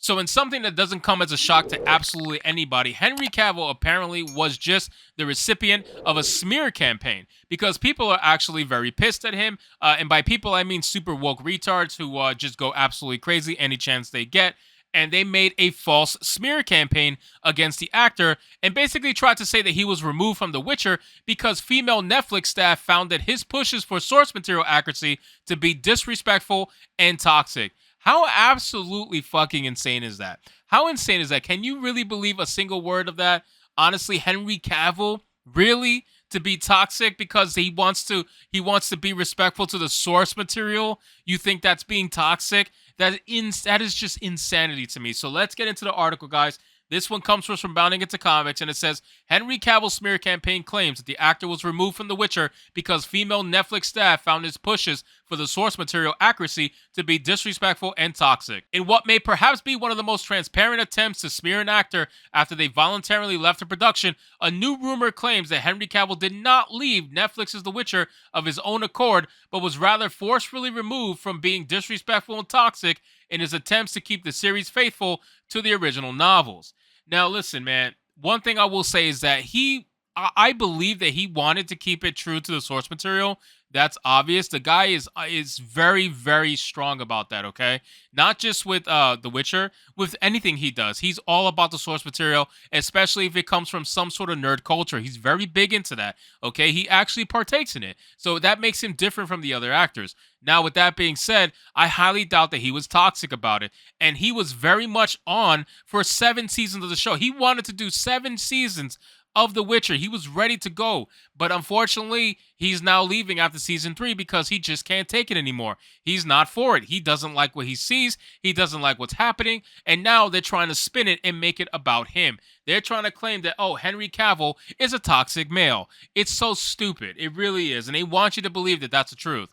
So, in something that doesn't come as a shock to absolutely anybody, Henry Cavill apparently was just the recipient of a smear campaign because people are actually very pissed at him. And by people, I mean super woke retards who just go absolutely crazy any chance they get. And they made a false smear campaign against the actor and basically tried to say that he was removed from The Witcher because female Netflix staff found that his pushes for source material accuracy to be disrespectful and toxic. How absolutely fucking insane is that? How insane is that? Can you really believe a single word of that? Honestly, Henry Cavill, really? To be toxic because he wants to be respectful to the source material? You think that's being toxic? That is just insanity to me. So let's get into the article, guys. This one comes to us from Bounding Into Comics, and it says Henry Cavill smear campaign claims that the actor was removed from The Witcher because female Netflix staff found his pushes for the source material accuracy to be disrespectful and toxic. In what may perhaps be one of the most transparent attempts to smear an actor after they voluntarily left the production, a new rumor claims that Henry Cavill did not leave Netflix's The Witcher of his own accord, but was rather forcefully removed from being disrespectful and toxic in his attempts to keep the series faithful to the original novels. Now, listen, man. One thing I will say is that I believe that he wanted to keep it true to the source material. That's obvious. The guy is very, very strong about that. Okay, not just with The Witcher, with anything he does. He's all about the source material, especially if it comes from some sort of nerd culture. He's very big into that. Okay, he actually partakes in it, so that makes him different from the other actors. Now, with that being said, I highly doubt that he was toxic about it. And he was very much on for 7 seasons of the show. He wanted to do 7 seasons of The Witcher. He was ready to go. But unfortunately, he's now leaving after season 3 because he just can't take it anymore. He's not for it. He doesn't like what he sees. He doesn't like what's happening. And now they're trying to spin it and make it about him. They're trying to claim that, oh, Henry Cavill is a toxic male. It's so stupid. It really is. And they want you to believe that that's the truth.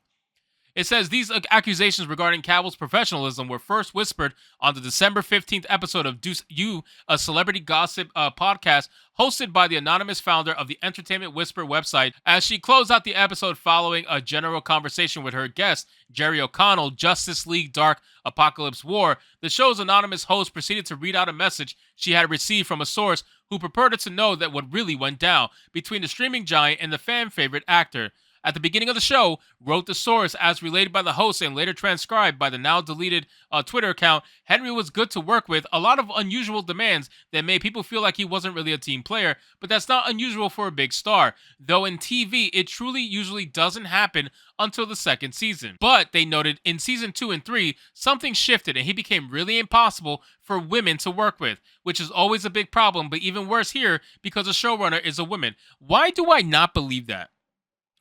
It says these accusations regarding Cavill's professionalism were first whispered on the December 15th episode of Deuce You, a celebrity gossip podcast hosted by the anonymous founder of the Entertainment Whisper website, as she closed out the episode following a general conversation with her guest, Jerry O'Connell, Justice League Dark Apocalypse War. The show's anonymous host proceeded to read out a message she had received from a source who purported to know that what really went down between the streaming giant and the fan favorite actor. At the beginning of the show, wrote the source, as relayed by the host and later transcribed by the now deleted Twitter account, Henry was good to work with, a lot of unusual demands that made people feel like he wasn't really a team player, but that's not unusual for a big star. Though in TV, it truly usually doesn't happen until the second season. But they noted in season 2 and 3, something shifted and he became really impossible for women to work with, which is always a big problem, but even worse here because the showrunner is a woman. Why do I not believe that?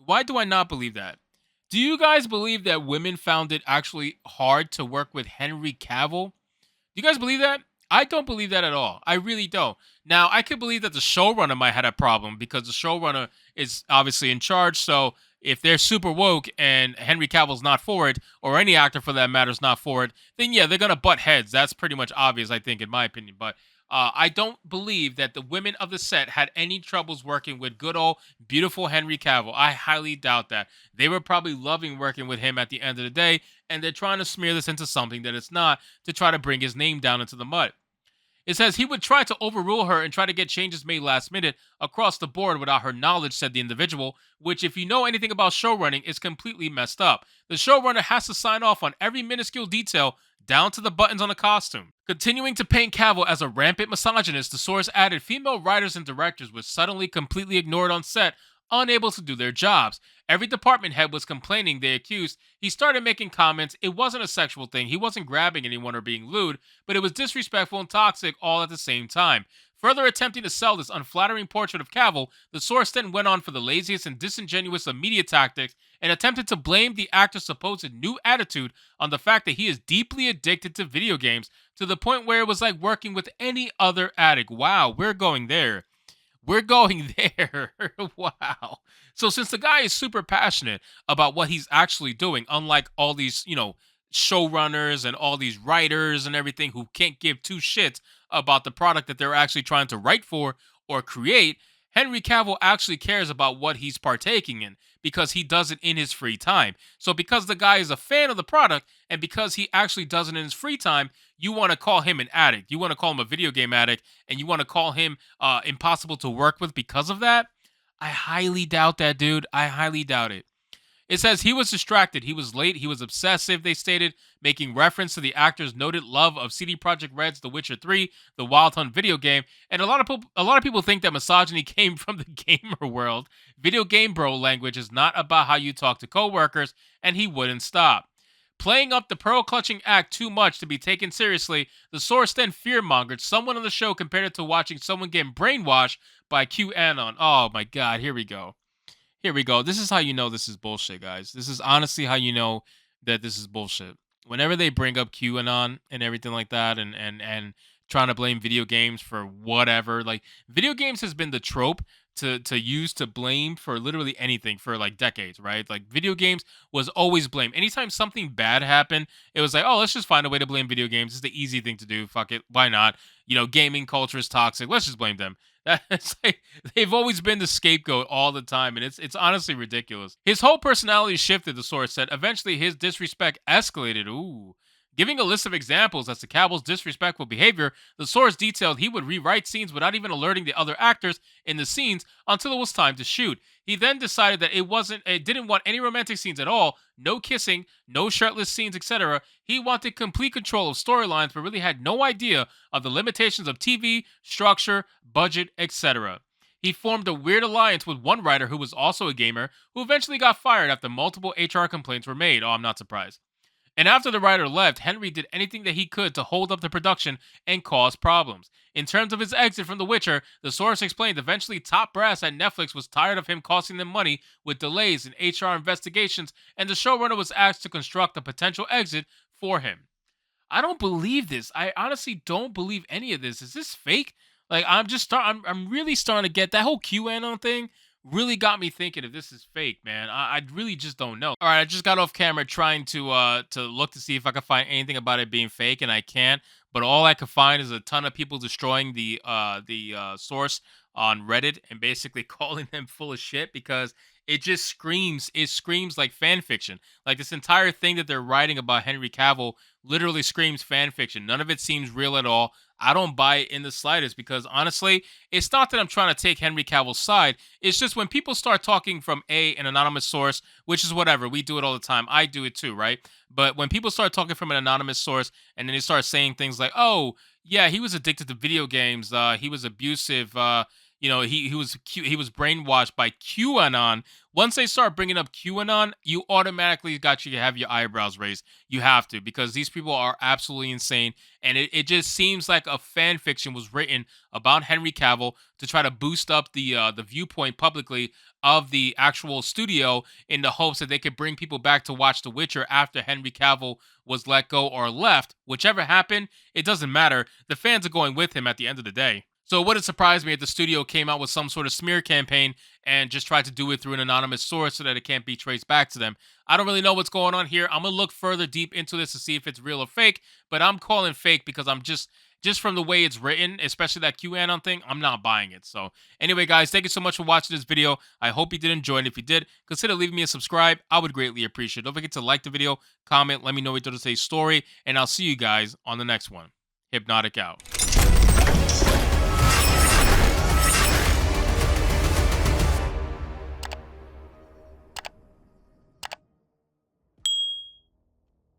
Why do I not believe that? Do you guys believe that women found it actually hard to work with Henry Cavill? Do you guys believe that? I don't believe that at all. I really don't. Now, I could believe that the showrunner might have a problem because the showrunner is obviously in charge. So if they're super woke and Henry Cavill's not for it, or any actor for that matter is not for it, then yeah, they're going to butt heads. That's pretty much obvious, I think, in my opinion. But I don't believe that the women of the set had any troubles working with good old beautiful Henry Cavill. I highly doubt that. They were probably loving working with him at the end of the day, and they're trying to smear this into something that it's not to try to bring his name down into the mud. It says he would try to overrule her and try to get changes made last minute across the board without her knowledge, said the individual, which, if you know anything about showrunning, is completely messed up. The showrunner has to sign off on every minuscule detail down to the buttons on the costume. Continuing to paint Cavill as a rampant misogynist, the source added female writers and directors were suddenly completely ignored on set, unable to do their jobs. Every department head was complaining, they accused. He started making comments. It wasn't a sexual thing. He wasn't grabbing anyone or being lewd, but it was disrespectful and toxic all at the same time. Further attempting to sell this unflattering portrait of Cavill, the source then went on for the laziest and disingenuous of media tactics and attempted to blame the actor's supposed new attitude on the fact that he is deeply addicted to video games to the point where it was like working with any other addict. Wow, we're going there. We're going there. Wow. So since the guy is super passionate about what he's actually doing, unlike all these, showrunners and all these writers and everything who can't give two shits about the product that they're actually trying to write for or create, Henry Cavill actually cares about what he's partaking in because he does it in his free time. So because the guy is a fan of the product and because he actually does it in his free time, you want to call him an addict. You want to call him a video game addict, and you want to call him impossible to work with because of that. I highly doubt that, dude. I highly doubt it. It says he was distracted, he was late, he was obsessive, they stated, making reference to the actor's noted love of CD Projekt Red's The Witcher 3, the Wild Hunt video game. And a lot of people think that misogyny came from the gamer world. Video game bro language is not about how you talk to coworkers, and he wouldn't stop. Playing up the pearl clutching act too much to be taken seriously, the source then fearmongered someone on the show compared it to watching someone get brainwashed by QAnon. Oh my god, here we go. Here we go. This is how you know this is bullshit, guys. This is honestly how you know that this is bullshit. Whenever they bring up QAnon and everything like that, and trying to blame video games for whatever, like video games has been the trope to use to blame for literally anything for like decades, right? Like video games was always blamed. Anytime something bad happened, it was like, oh, let's just find a way to blame video games. It's the easy thing to do. Fuck it, why not? Gaming culture is toxic. Let's just blame them. That's like they've always been the scapegoat all the time, and it's honestly ridiculous. His whole personality shifted, the source said. Eventually, his disrespect escalated. Ooh. Giving a list of examples as to Cavill's disrespectful behavior, the source detailed he would rewrite scenes without even alerting the other actors in the scenes until it was time to shoot. He then decided that it didn't want any romantic scenes at all, no kissing, no shirtless scenes, etc. He wanted complete control of storylines, but really had no idea of the limitations of TV, structure, budget, etc. He formed a weird alliance with one writer who was also a gamer, who eventually got fired after multiple HR complaints were made. Oh, I'm not surprised. And after the writer left, Henry did anything that he could to hold up the production and cause problems. In terms of his exit from The Witcher, the source explained eventually top brass at Netflix was tired of him costing them money with delays in HR investigations, and the showrunner was asked to construct a potential exit for him. I don't believe this. I honestly don't believe any of this. Is this fake? Like I'm really starting to get that whole QAnon thing really got me thinking if this is fake, man. I really just don't know. All right, I just got off camera trying to look to see if I could find anything about it being fake, and I can't. But all I could find is a ton of people destroying the source on Reddit and basically calling them full of shit because it screams like fan fiction. Like this entire thing that they're writing about Henry Cavill literally screams fan fiction. None of it seems real at all. I don't buy it in the slightest because honestly, it's not that I'm trying to take Henry Cavill's side. It's just when people start talking from an anonymous source, which is whatever, we do it all the time. I do it too, right? But when people start talking from an anonymous source and then they start saying things like, "Oh, yeah, he was addicted to video games. He was abusive. He was brainwashed by QAnon." Once they start bringing up QAnon, you automatically have your eyebrows raised. You have to because these people are absolutely insane, and it just seems like a fan fiction was written about Henry Cavill to try to boost up the viewpoint publicly of the actual studio in the hopes that they could bring people back to watch The Witcher after Henry Cavill was let go or left. Whichever happened, it doesn't matter. The fans are going with him at the end of the day. So it wouldn't surprise me if the studio came out with some sort of smear campaign and just tried to do it through an anonymous source so that it can't be traced back to them. I don't really know what's going on here. I'm going to look further deep into this to see if it's real or fake, but I'm calling fake because I'm just from the way it's written, especially that QAnon thing, I'm not buying it. So anyway, guys, thank you so much for watching this video. I hope you did enjoy it. If you did, consider leaving me a subscribe. I would greatly appreciate it. Don't forget to like the video, comment, let me know what you thought of today's story, and I'll see you guys on the next one. Hypnotic out.